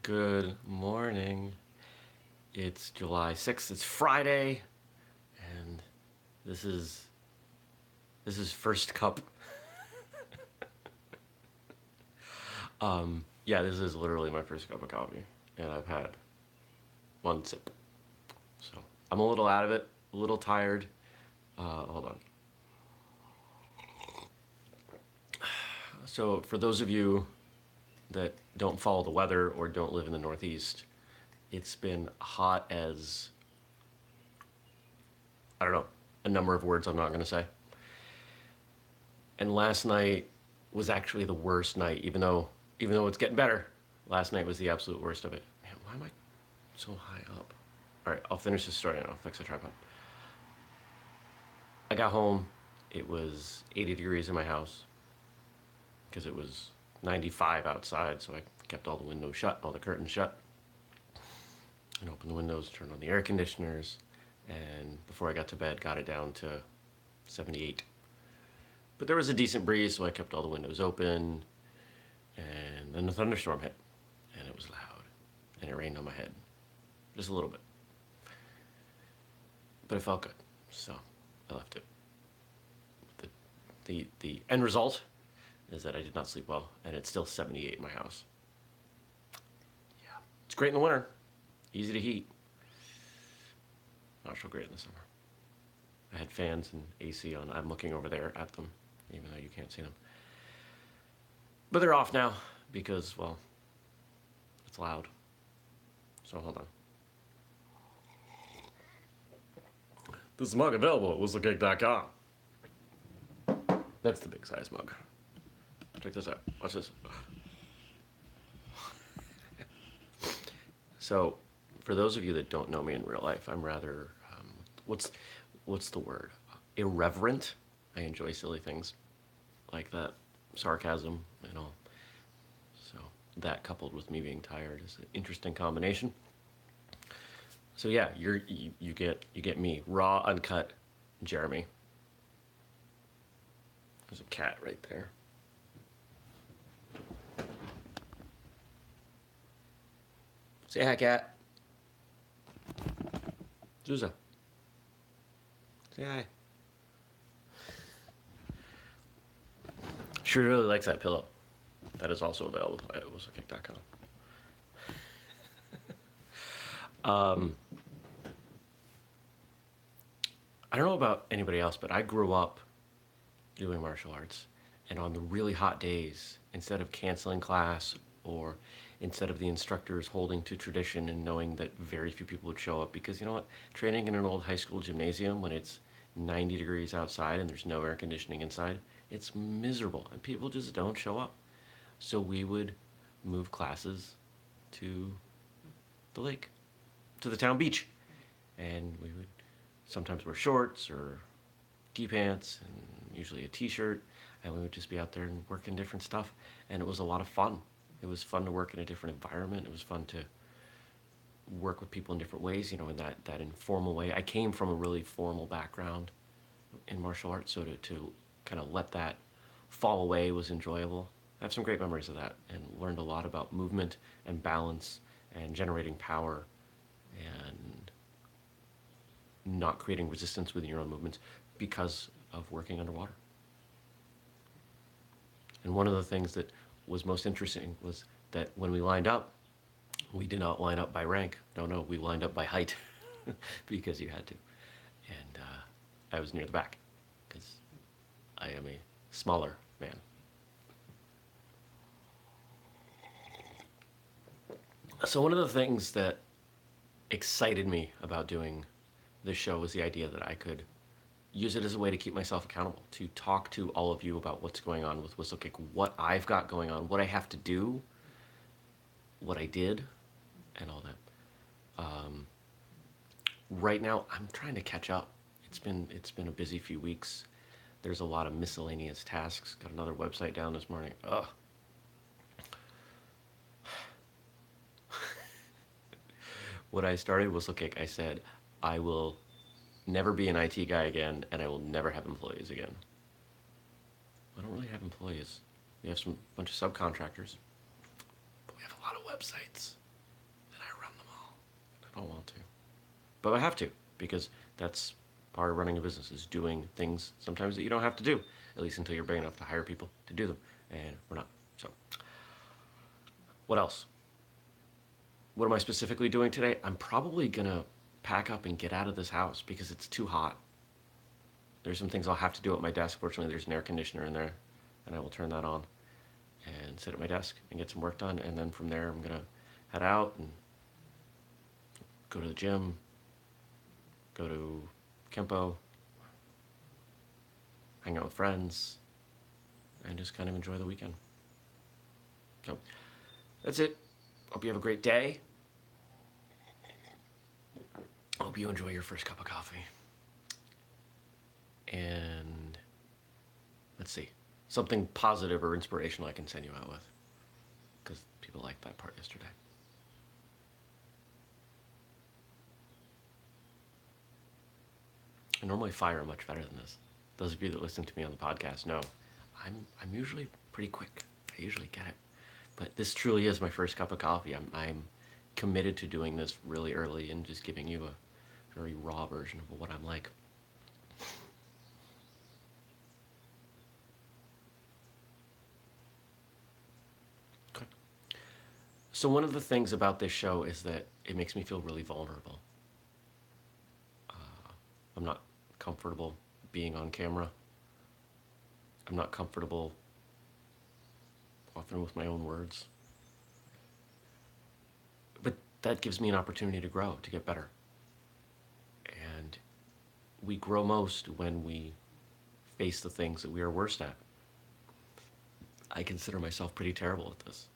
Good morning. It's July 6th. It's Friday, and this is first cup. Yeah, this is literally my first cup of coffee, and I've had one sip. So I'm a little out of it, a little tired. Hold on. So for those of you that don't follow the weather or don't live in the Northeast, it's been hot as, I don't know, a number of words I'm not going to say. And last night was actually the worst night, even though it's getting better. Last night was the absolute worst of it. Man, why am I so high up? All right, I'll finish this story and I'll fix the tripod. I got home. It was 80 degrees in my house because it was 95 outside, so I kept all the windows shut, all the curtains shut, and opened the windows, turned on the air conditioners, and before I got to bed, got it down to 78. But there was a decent breeze, so I kept all the windows open, and then the thunderstorm hit, and it was loud, and it rained on my head, just a little bit. But it felt good, so I left it. The end result is that I did not sleep well, and it's still 78 in my house. Yeah, it's great in the winter, easy to heat. Not so great in the summer. I had fans and AC on. I'm looking over there at them, even though you can't see them. But they're off now because, well, it's loud. So hold on. This mug available at whistlekick.com. That's the big size mug. Check this out. Watch this. So, for those of you that don't know me in real life, I'm rather, what's the word? Irreverent. I enjoy silly things like that, sarcasm and all. So that coupled with me being tired is an interesting combination. So yeah, you get me, raw, uncut Jeremy. There's a cat right there. Say hi, cat. Zuza. Say hi. She really likes that pillow. That is also available at whistlekick.com. I don't know about anybody else, but I grew up doing martial arts, and on the really hot days, instead of canceling class or instead of the instructors holding to tradition and knowing that very few people would show up, because you know what, training in an old high school gymnasium when it's 90 degrees outside and there's no air conditioning inside, it's miserable and people just don't show up. So we would move classes to the lake, to the town beach, and we would sometimes wear shorts or ski pants and usually a t-shirt, and we would just be out there and working different stuff, and it was a lot of fun. It was fun to work in a different environment. It was fun to work with people in different ways, you know, in that informal way. I came from a really formal background in martial arts, so to kind of let that fall away was enjoyable. I have some great memories of that and learned a lot about movement and balance and generating power and not creating resistance within your own movements because of working underwater. And one of the things that was most interesting was that when we lined up, we did not line up by rank. No, we lined up by height because you had to. And I was near the back because I am a smaller man. So one of the things that excited me about doing this show was the idea that I could use it as a way to keep myself accountable, to talk to all of you about what's going on with Whistlekick, what I've got going on, what I have to do, what I did, and all that. Right now, I'm trying to catch up. It's been a busy few weeks. There's a lot of miscellaneous tasks. Got another website down this morning. Ugh. When I started Whistlekick, I said, I will never be an IT guy again, and I will never have employees again. I don't really have employees. We have some bunch of subcontractors, but we have a lot of websites. but I have to, because that's part of running a business, is doing things sometimes that you don't have to do, at least until you're big enough to hire people to do them, and we're not. So, what else? What am I specifically doing today? I'm probably gonna pack up and get out of this house because it's too hot. There's some things I'll have to do at my desk. Fortunately, there's an air conditioner in there, and I will turn that on and sit at my desk and get some work done. And then from there, I'm gonna head out and go to the gym, go to Kempo, hang out with friends, and just kind of enjoy the weekend. So that's it. Hope you have a great day. Hope you enjoy your first cup of coffee. And let's see, something positive or inspirational I can send you out with, because people liked that part yesterday. I normally fire much better than this. Those of you that listen to me on the podcast know I'm usually pretty quick. I usually get it. But this truly is my first cup of coffee. I'm committed to doing this really early and just giving you a very raw version of what I'm like. Okay. So one of the things about this show is that it makes me feel really vulnerable. I'm not comfortable being on camera. I'm not comfortable often with my own words. But that gives me an opportunity to grow, to get better. And we grow most when we face the things that we are worst at. I consider myself pretty terrible at this.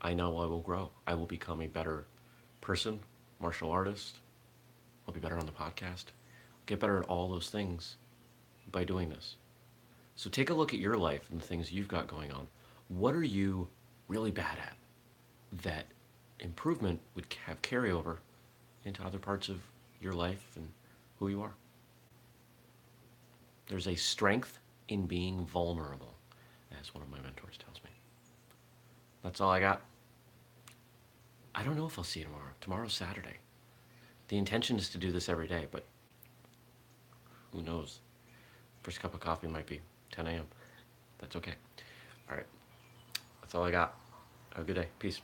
I know I will grow. I will become a better person, martial artist. I'll be better on the podcast. I'll get better at all those things by doing this. So take a look at your life and the things you've got going on. What are you really bad at that improvement would have carryover into other parts of your life and who you are? There's a strength in being vulnerable, as one of my mentors tells me. That's all I got. I don't know if I'll see you tomorrow. Tomorrow's Saturday. The intention is to do this every day, but who knows? First cup of coffee might be 10 a.m. That's okay. All right. That's all I got. Have a good day. Peace.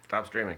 Stop streaming.